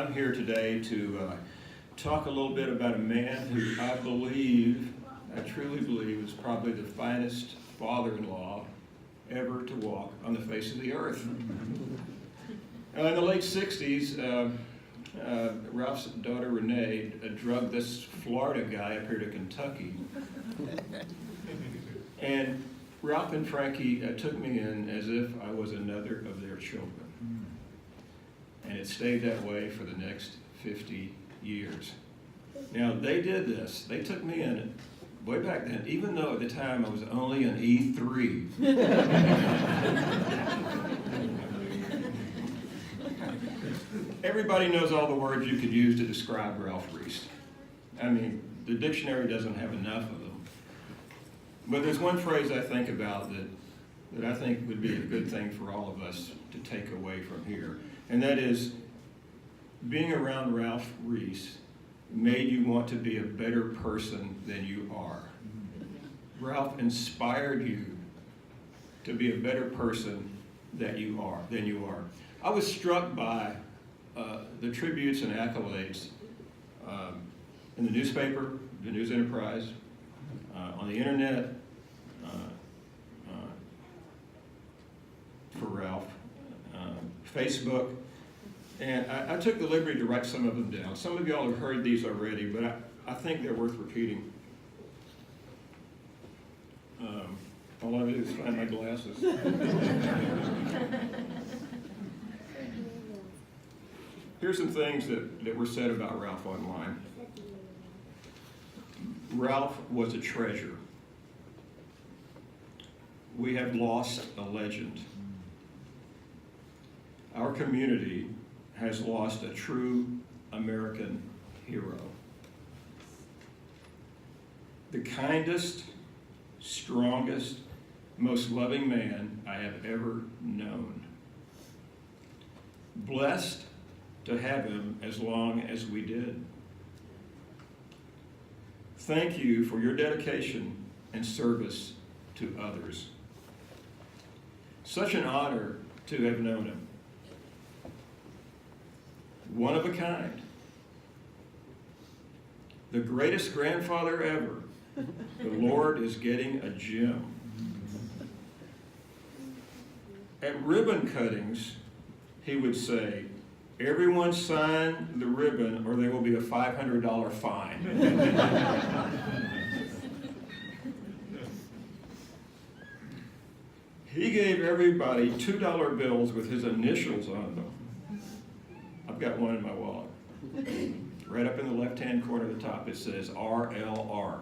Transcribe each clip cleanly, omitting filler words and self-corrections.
I'm here today to talk a little bit about a man who I truly believe, is probably the finest father-in-law ever to walk on the face of the earth. In the late 60s, Ralph's daughter Renee drugged this Florida guy up here to Kentucky. And Ralph and Frankie took me in as if I was another of their children. And it stayed that way for the next 50 years. Now, they did this. They took me in way back then, even though at the time I was only an E3. Everybody knows all the words you could use to describe Ralph Reese. I mean, the dictionary doesn't have enough of them. But there's one phrase I think about that I think would be a good thing for all of us to take away from here. And that is, being around Ralph Reese made you want to be a better person than you are. Ralph inspired you to be a better person than you are. I was struck by the tributes and accolades in the newspaper, the News Enterprise, on the internet, for Ralph, Facebook, and I took the liberty to write some of them down. Some of y'all have heard these already, but I think they're worth repeating. All I do is find my glasses. Here's some things that were said about Ralph online. Ralph was a treasure. We have lost a legend. Our community has lost a true American hero. The kindest, strongest, most loving man I have ever known. Blessed to have him as long as we did. Thank you for your dedication and service to others. Such an honor to have known him. One of a kind. The greatest grandfather ever. The Lord is getting a gem. At ribbon cuttings, he would say, "Everyone sign the ribbon or there will be a $500 fine." He gave everybody $2 bills with his initials on them. I've got one in my wallet. Right up in the left-hand corner at the top, it says RLR.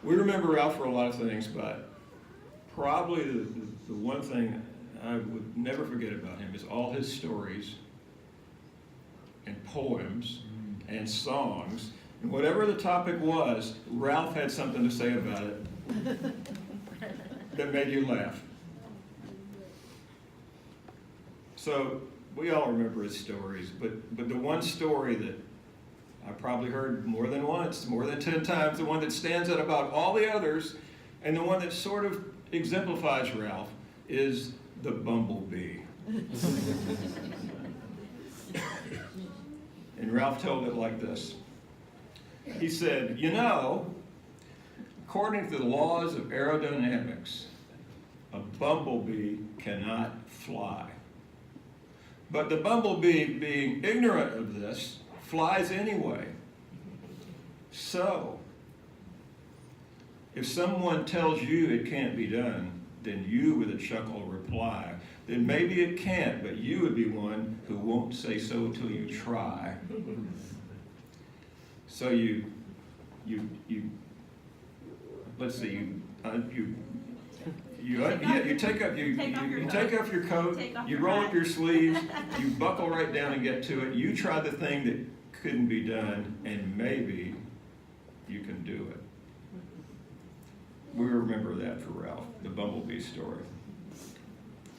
We remember Ralph for a lot of things, but probably the one thing I would never forget about him is all his stories and poems and songs. And whatever the topic was, Ralph had something to say about it that made you laugh. So we all remember his stories, but the one story that I probably heard more than once, more than 10 times, the one that stands out about all the others, and the one that sort of exemplifies Ralph, is the bumblebee. And Ralph told it like this. He said, "You know, according to the laws of aerodynamics, a bumblebee cannot fly. But the bumblebee, being ignorant of this, flies anyway. So, if someone tells you it can't be done, then you, with a chuckle, reply, then maybe it can't, but you would be one who won't say so till you try." So you take off your coat, you roll up your sleeves, you buckle right down and get to it. You try the thing that couldn't be done, and maybe you can do it. We remember that for Ralph, the bumblebee story.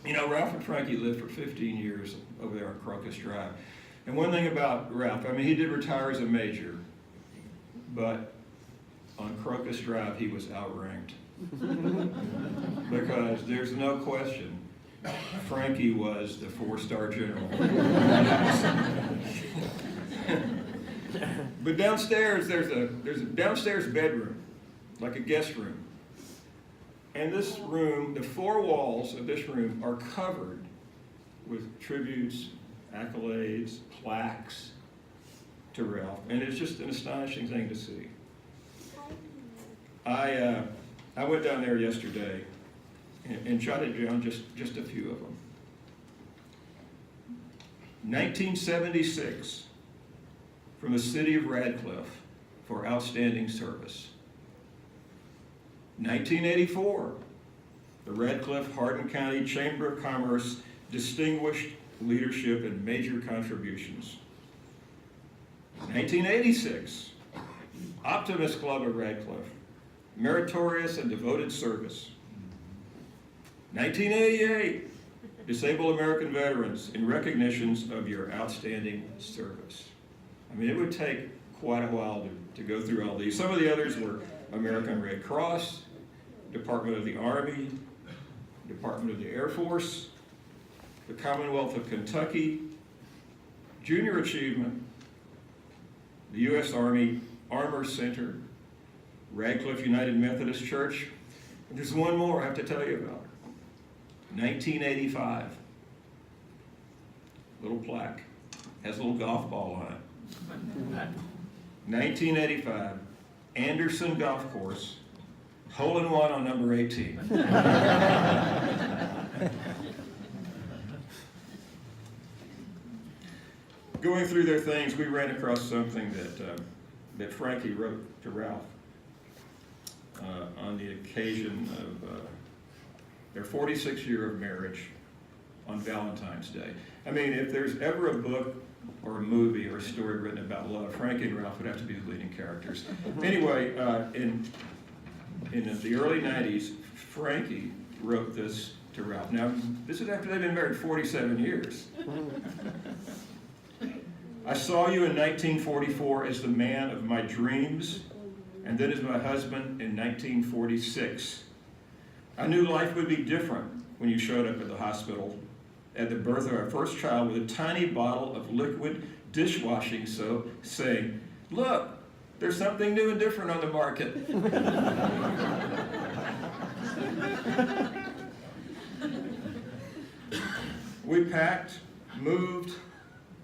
You know, Ralph and Frankie lived for 15 years over there on Crocus Drive. And one thing about Ralph, I mean, he did retire as a major, but on Crocus Drive, he was outranked. Because there's no question, Frankie was the 4-star general. But downstairs, there's a downstairs bedroom, like a guest room. And this room, the 4 walls of this room are covered with tributes, accolades, plaques to Ralph. And it's just an astonishing thing to see. I went down there yesterday and jotted down just a few of them. 1976, from the city of Radcliffe for outstanding service. 1984, the Radcliffe Hardin County Chamber of Commerce Distinguished Leadership and Major Contributions. 1986, Optimist Club of Radcliffe, Meritorious and Devoted Service. 1988, Disabled American Veterans in recognitions of your outstanding service. I mean, it would take quite a while to go through all these. Some of the others were American Red Cross, Department of the Army, Department of the Air Force, the Commonwealth of Kentucky, Junior Achievement, the U.S. Army Armor Center, Radcliffe United Methodist Church. And there's one more I have to tell you about. 1985. Little plaque. Has a little golf ball on it. 1985. Anderson Golf Course. Hole-in-one on number 18. Going through their things, we ran across something that Frankie wrote to Ralph on the occasion of their 46th year of marriage on Valentine's Day. I mean, if there's ever a book or a movie or a story written about love, Frankie and Ralph would have to be the leading characters. Anyway, in the early 90s, Frankie wrote this to Ralph. Now, this is after they've been married 47 years. I saw you in 1944 as the man of my dreams, and then as my husband in 1946. I knew life would be different when you showed up at the hospital at the birth of our first child with a tiny bottle of liquid dishwashing soap saying, "Look, there's something new and different on the market." We packed, moved,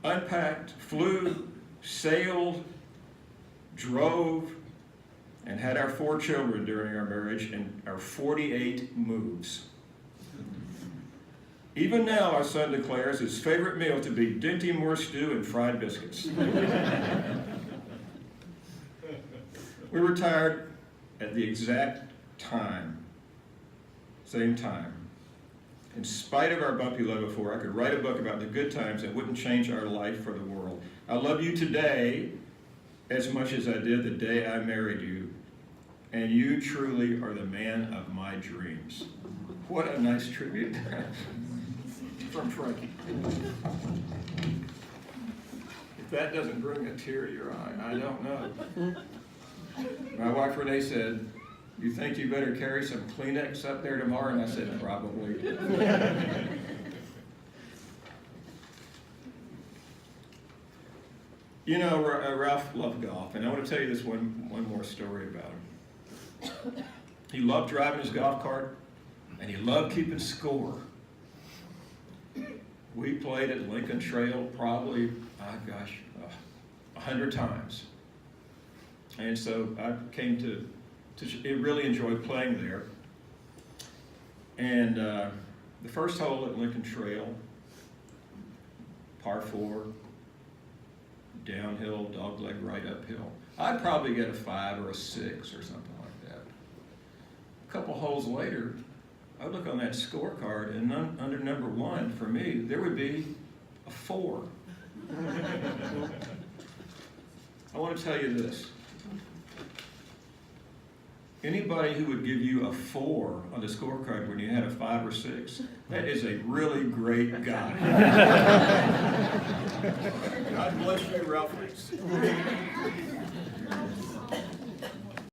unpacked, flew, sailed, drove, and had our 4 children during our marriage and our 48 moves. Even now, our son declares his favorite meal to be Dinty Moore stew and fried biscuits. We retired at the exact time, same time. In spite of our bumpy love affair, I could write a book about the good times that wouldn't change our life for the world. I love you today as much as I did the day I married you, and you truly are the man of my dreams. What a nice tribute from Frankie. If that doesn't bring a tear to your eye, I don't know. My wife Renee said, "You think you better carry some Kleenex up there tomorrow?" And I said, "Probably." You know, Ralph loved golf, and I want to tell you this one more story about him. He loved driving his golf cart, and he loved keeping score. We played at Lincoln Trail probably, 100 times. And so I came to really enjoy playing there. And the first hole at Lincoln Trail, par 4, downhill, dogleg right uphill. I'd probably get a 5 or a 6 or something like that. A couple holes later, I'd look on that scorecard, and under number 1, for me, there would be a 4. I want to tell you this. Anybody who would give you a 4 on the scorecard when you had a 5 or 6, that is a really great guy. God bless you, Ralph Reese.